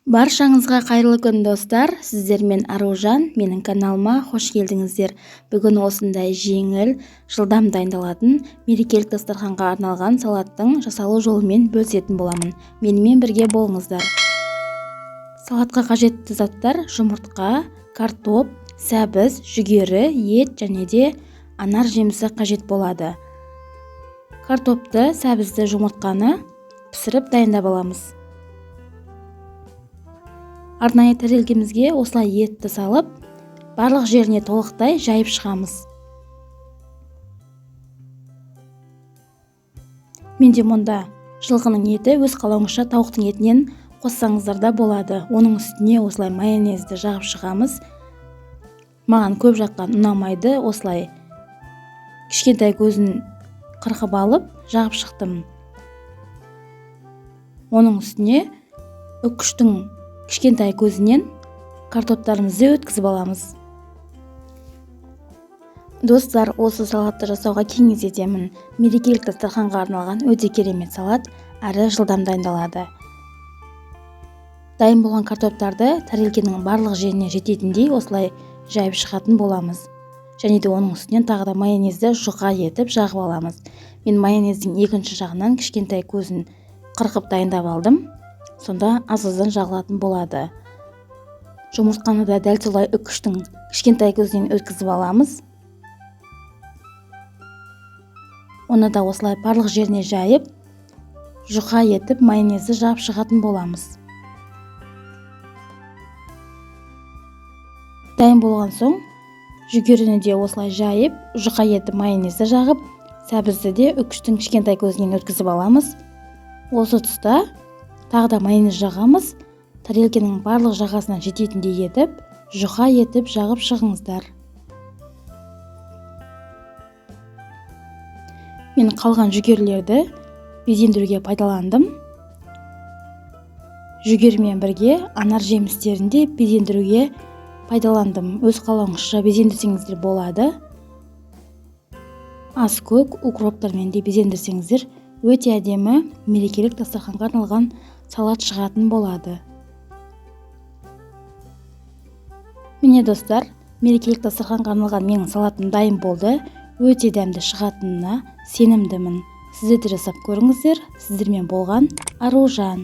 Баршаңызға қайырлы күн достар, сіздермен Аружан, менің каналыма қош келдіңіздер. Бүгін осындай жеңіл, жылдам дайындалатын мерекелік дастарханға арналған салаттың жасалу жолымен бөлісетін боламын. Менімен бірге болыңыздар. Салатқа қажетті заттар: жұмыртқа, картоп, сәбіз, жүгері, ет және де анар жемісі қажет болады. Картопты, сәбізді, жұмыртқаны пісіріп дайындап аламыз. Арнайы тәрелкемізге осылай етті салып, барлық жеріне толықтай жайып шығамыз. Менде мұнда жылқының еті, өз қалауыңызша тауықтың етінен қоссаңыздар да болады. Оның үстіне осылай майонезді жағып шығамыз. Маған көп жаққан ұнамайды, осылай кішкентай көзін қырқып алып жағып шықтым. Оның үстіне үккіштің кішкентай көзінен картоптарымызды өткізіп аламыз. Достар, осы салатты жасауға кеңес етемін. Мерекелік дастарханға арналған өте керемет салат, әрі жылдам дайындалады. Дайын болған картоптарды тәрелкенің барлық жеріне жететіндей осылай жайып шығатын боламыз. Және де оның үстінен тағы да майонезді жұқа етіп жағып аламыз. Мен майонездің екінші жағынан кішкентай көзін қырқып дайындап алдым. Сонда аз-аздан жағылатын болады. Жұмыртқаны да дәл солай үккіштің кішкентай көзінен өткізіп аламыз. Оны да осылай барлық жеріне жайып, жұқа етіп майонезді жағып шығатын боламыз. Дайын болған соң жүгеріні де осылай жайып, жұқа етіп майонезді жағып, сәбізді де үккіштің кішкентай көзінен өткізіп аламыз. Осы тұста тағы да майонез жағамыз. Тарелкенің барлық жағасынан жететіндей етіп, жұқа етіп жағып шығыңыздар. Мен қалған жүгерілерді безендіруге пайдаландым. Жүгерімен бірге анар жемістерін де безендіруге пайдаландым. Өз қалауыңызша безендірсеңіздер болады. Аз көк укроптармен де безендірсеңіздер өте әдемі мерекелік дастарханға арналған салат шығатын болады. Міне достар, мерекелік дастарханға арналған менің салатым дайын болды. Өте дәмді шығатынына сенімдімін. Сіздер де жасап көріңіздер. Сіздермен болған Аружан.